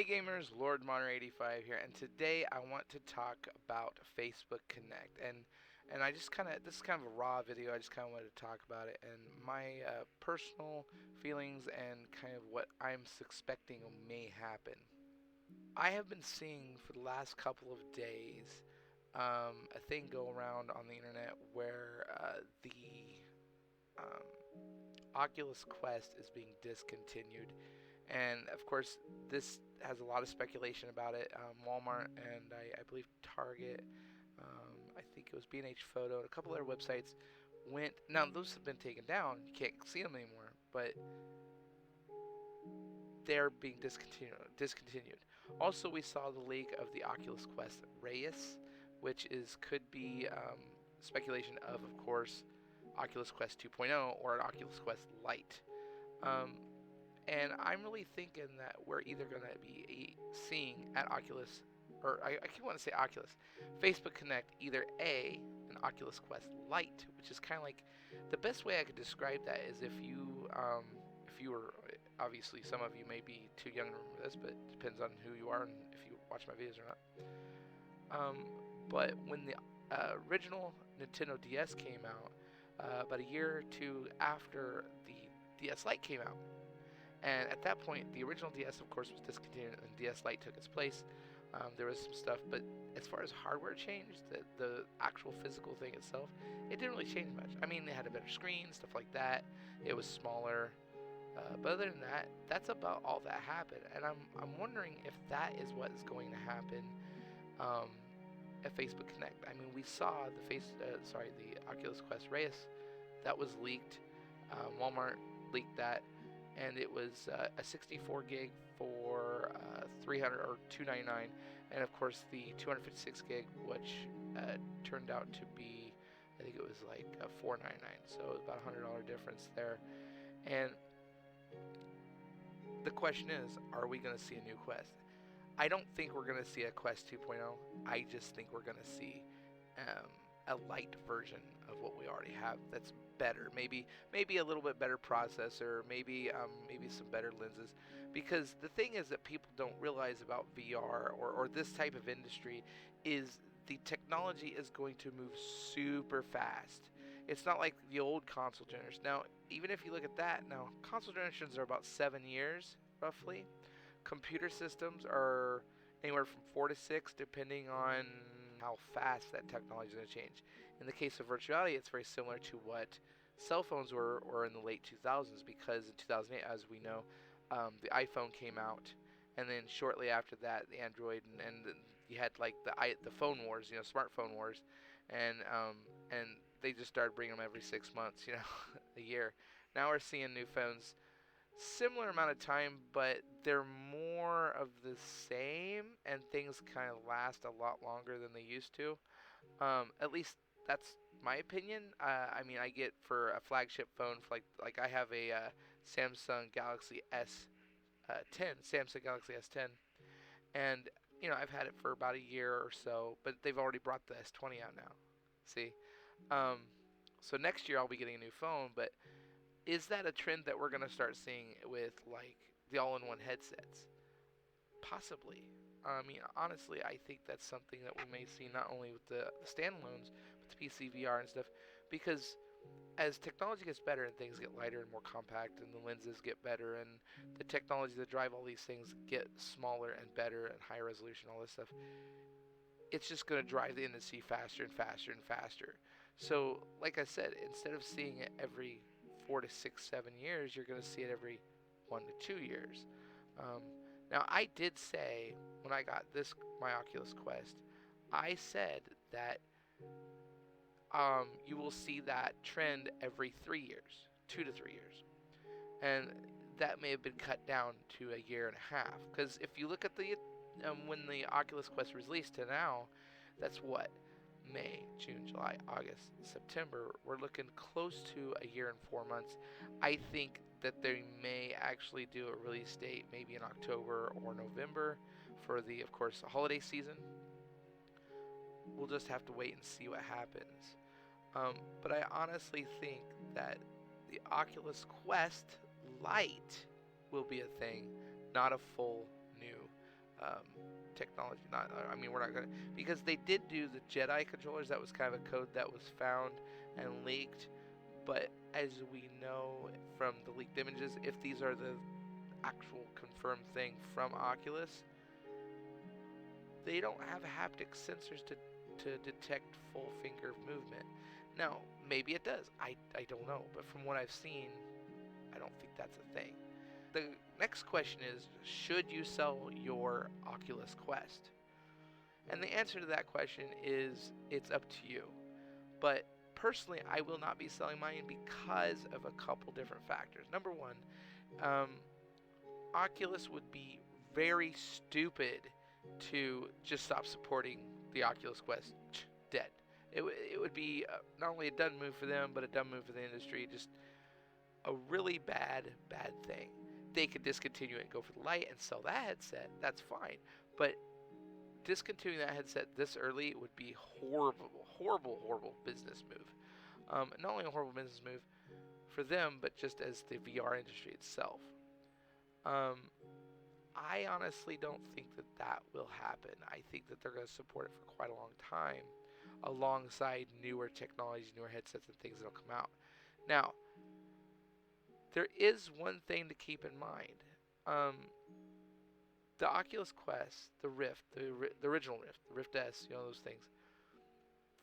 Hey gamers, Lord Monter 85 here, and today I want to talk about Facebook Connect, and I just kind of this is kind of a raw video. I just kind of wanted to talk about it and my personal feelings and kind of what I'm suspecting may happen. I have been seeing for the last couple of days a thing go around on the internet where the um, Oculus Quest is being discontinued. And of course, this has a lot of speculation about it. Walmart and I believe Target, I think it was B&H Photo, and a couple other websites went. Now those have been taken down; you can't see them anymore. But they're being discontinued. Also, we saw the leak of the Oculus Quest Reyes, which could be speculation of course, Oculus Quest 2.0 or an Oculus Quest Lite. Um, And I'm really thinking that we're either going to be seeing at Oculus, or I keep wanting to say Oculus, Facebook Connect, either A, an Oculus Quest Lite, which is kind of like, the best way I could describe that is if you were, obviously some of you may be too young to remember this, but it depends on who you are and if you watch my videos or not. But when the original Nintendo DS came out, about a year or two after the DS Lite came out, and at that point, the original DS, of course, was discontinued, and DS Lite took its place. There was some stuff, but as far as hardware changed, the actual physical thing itself, it didn't really change much. I mean, they had a better screen, stuff like that. It was smaller, but other than that, that's about all that happened. And I'm wondering if that is what is going to happen um, at Facebook Connect. I mean, we saw the Oculus Quest Reyes that was leaked. Walmart leaked that, and it was a 64 gig for 300 or 299, and of course the 256 gig, which turned out to be, I think it was like 499, so it was about $100 difference there. And the question is, are we going to see a new Quest? I don't think we're going to see a Quest 2.0. I just think we're going to see a light version of what we already have that's better, maybe a little bit better processor, maybe some better lenses, because the thing is that people don't realize about VR or this type of industry is the technology is going to move super fast. It's not like the old console generations. Now, even if you look at that, now console generations are about 7 years roughly. Computer systems are anywhere from 4 to 6, depending on how fast that technology is going to change. In the case of virtuality, it's very similar to what cell phones were in the late 2000s, because in 2008, as we know, the iPhone came out, and then shortly after that, the Android, and you had like the phone wars, smartphone wars, and they just started bringing them every 6 months, a year. Now we're seeing new phones similar amount of time, but they're more of the same, and things kind of last a lot longer than they used to. At least that's my opinion. I mean, I get for a flagship phone, for like I have a Samsung Galaxy S10, Samsung Galaxy S10, and I've had it for about a year or so, but they've already brought the S20 out now. See, um, so next year I'll be getting a new phone, but is that a trend that we're going to start seeing with like the all-in-one headsets? Possibly. I mean, honestly, I think that's something that we may see not only with the standalones, but the PC VR and stuff, because as technology gets better and things get lighter and more compact, and the lenses get better, and the technology that drive all these things get smaller and better and higher resolution, all this stuff, it's just going to drive the industry faster and faster and faster. So, like I said, instead of seeing it every 4 to 6, 7 years, you're going to see it every 1 to 2 years. Um, Now, I did say when I got my Oculus Quest, I said that you will see that trend every 3 years, 2 to 3 years, and that may have been cut down to a year and a half. Because if you look at the when the Oculus Quest was released to now, that's what, May, June, July, August, September. We're looking close to a year and 4 months. I think that they may actually do a release date maybe in October or November for the, of course, the holiday season. We'll just have to wait and see what happens. But I honestly think that the Oculus Quest Lite will be a thing, not a full new technology. Not, I mean, we're not gonna, because they did do the Jedi controllers. That was kind of a code that was found and leaked. But as we know from the leaked images, if these are the actual confirmed thing from Oculus, they don't have haptic sensors to detect full finger movement. Now, maybe it does. I don't know. But from what I've seen, I don't think that's a thing. The next question is, should you sell your Oculus Quest? And the answer to that question is, it's up to you. But personally, I will not be selling mine because of a couple different factors. Number one, Oculus would be very stupid to just stop supporting the Oculus Quest. Dead. It would be not only a dumb move for them, but a dumb move for the industry. Just a really bad thing. They could discontinue it and go for the light and sell that headset. That's fine. But discontinuing that headset this early would be horrible business move. Not only a horrible business move for them, but just as the VR industry itself. I honestly don't think that will happen. I think that they're going to support it for quite a long time, alongside newer technologies, newer headsets, and things that'll come out. Now, there is one thing to keep in mind. The Oculus Quest, the Rift, the original Rift, the Rift S, those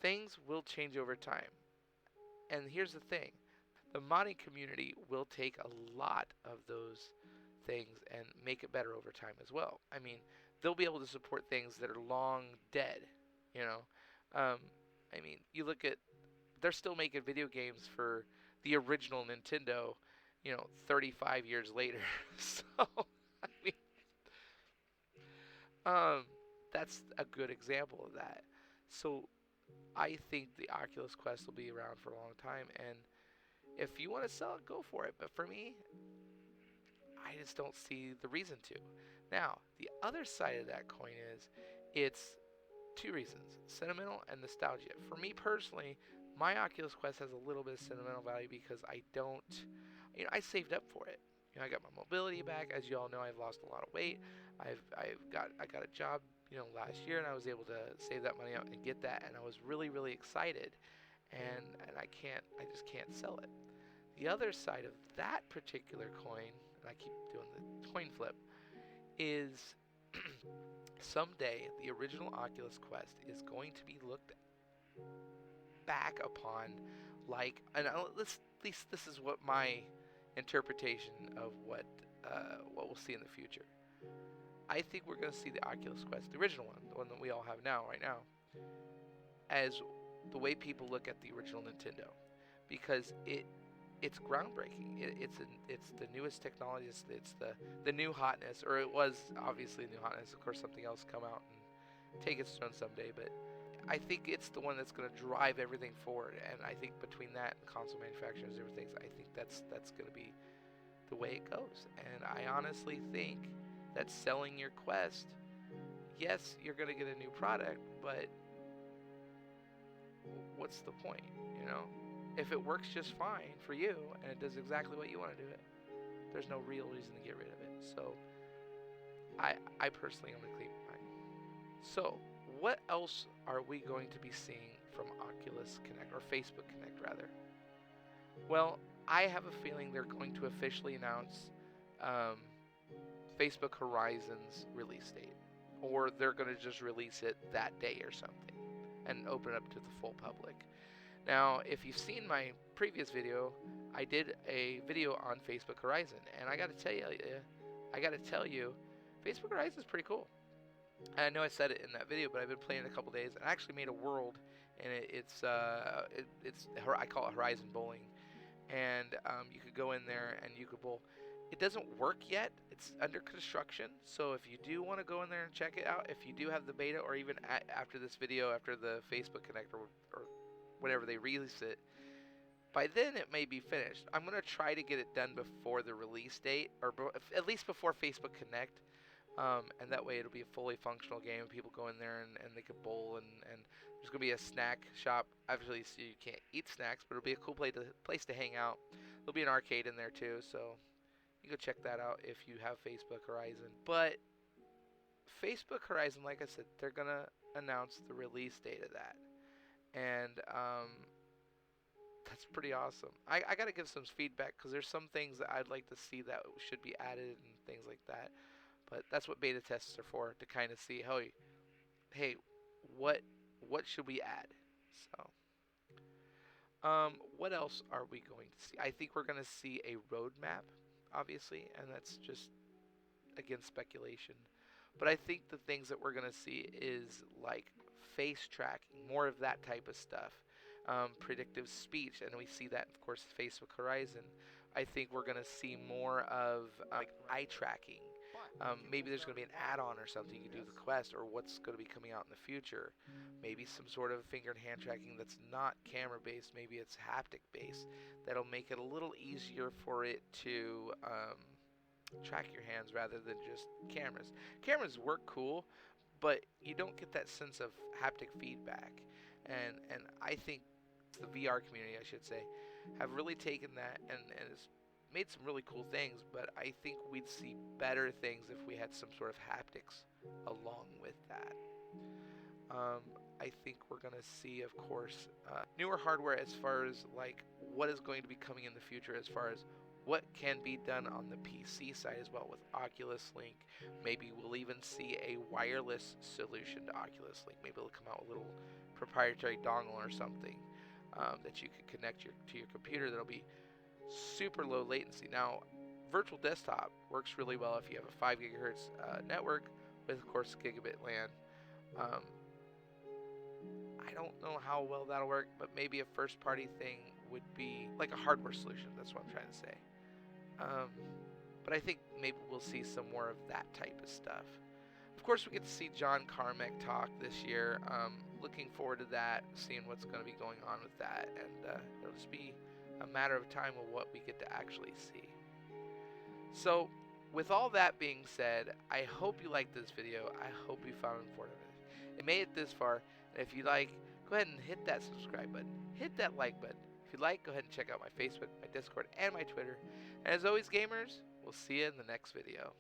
things will change over time. And here's the thing. The modding community will take a lot of those things and make it better over time as well. I mean, they'll be able to support things that are long dead, I mean, you look at, they're still making video games for the original Nintendo, 35 years later. So, I mean, that's a good example of that. So, I think the Oculus Quest will be around for a long time, and if you want to sell it, go for it. But for me, I just don't see the reason to. Now, the other side of that coin is, it's two reasons: sentimental and nostalgia. For me personally, my Oculus Quest has a little bit of sentimental value because I don't, I saved up for it. I got my mobility back. As you all know, I've lost a lot of weight. I got a job, last year, and I was able to save that money up and get that, and I was really excited. And I just can't sell it. The other side of that particular coin, and I keep doing the coin flip, is someday the original Oculus Quest is going to be looked back upon like, and at least this is what my interpretation of what we'll see in the future. I think we're going to see the Oculus Quest, the original one, the one that we all have right now, as the way people look at the original Nintendo, because it's groundbreaking. It's the newest technology. It's the new hotness, or it was obviously new hotness. Of course, something else come out and take its throne someday, but I think it's the one that's going to drive everything forward. And I think between that and console manufacturers and everything, I think that's going to be the way it goes. And I honestly think that selling your Quest, yes, you're going to get a new product, but what's the point, If it works just fine for you and it does exactly what you want to do it, there's no real reason to get rid of it. So I personally am going to keep mine. So what else are we going to be seeing from Oculus Connect, or Facebook Connect rather? Well, I have a feeling they're going to officially announce Facebook Horizon's release date, or they're going to just release it that day or something and open it up to the full public. Now, if you've seen my previous video, I did a video on Facebook Horizon, and I got to tell you, Facebook Horizon is pretty cool. I know I said it in that video, but I've been playing it a couple days, and I actually made a world, and I call it Horizon Bowling, and you could go in there and you could bowl. It doesn't work yet. It's under construction, so if you do want to go in there and check it out, if you do have the beta, or even after this video, after the Facebook Connect or whenever they release it, by then it may be finished. I'm going to try to get it done before the release date, or at least before Facebook Connect, and that way it'll be a fully functional game. People go in there and they can bowl, and there's going to be a snack shop. Obviously, so you can't eat snacks, but it'll be a cool place to hang out. There'll be an arcade in there too, so you go check that out if you have Facebook Horizon. But Facebook Horizon, like I said, they're gonna announce the release date of that, and that's pretty awesome. I gotta give some feedback because there's some things that I'd like to see that should be added and things like that. But that's what beta tests are for, to kind of see, hey, what what should we add? So, what else are we going to see? I think we're going to see a roadmap, obviously, and that's just again speculation. But I think the things that we're going to see is like face tracking, more of that type of stuff, predictive speech, and we see that, of course, Facebook Horizon. I think we're going to see more of like eye tracking. Maybe there's going to be an add-on or something you can do with the Quest, or what's going to be coming out in the future. Maybe some sort of finger and hand tracking that's not camera-based. Maybe it's haptic-based. That'll make it a little easier for it to track your hands rather than just cameras. Cameras work cool, but you don't get that sense of haptic feedback. And I think the VR community, I should say, have really taken that and has made some really cool things, but I think we'd see better things if we had some sort of haptics along with that. I think we're going to see, of course, newer hardware as far as like what is going to be coming in the future, as far as what can be done on the PC side as well with Oculus Link. Maybe we'll even see a wireless solution to Oculus Link. Maybe it'll come out with a little proprietary dongle or something that you can connect to your computer that'll be super low latency. Now, virtual desktop works really well if you have a 5 gigahertz network with, of course, gigabit LAN. I don't know how well that'll work, but maybe a first party thing would be like a hardware solution. That's what I'm trying to say. But I think maybe we'll see some more of that type of stuff. Of course, we get to see John Carmack talk this year. Looking forward to that, seeing what's going to be going on with that, and it'll just be a matter of time of what we get to actually see. So, with all that being said, I hope you liked this video. I hope you found it informative. It made it this far, and if you like, go ahead and hit that subscribe button. Hit that like button. If you like, go ahead and check out my Facebook, my Discord, and my Twitter. And as always, gamers, we'll see you in the next video.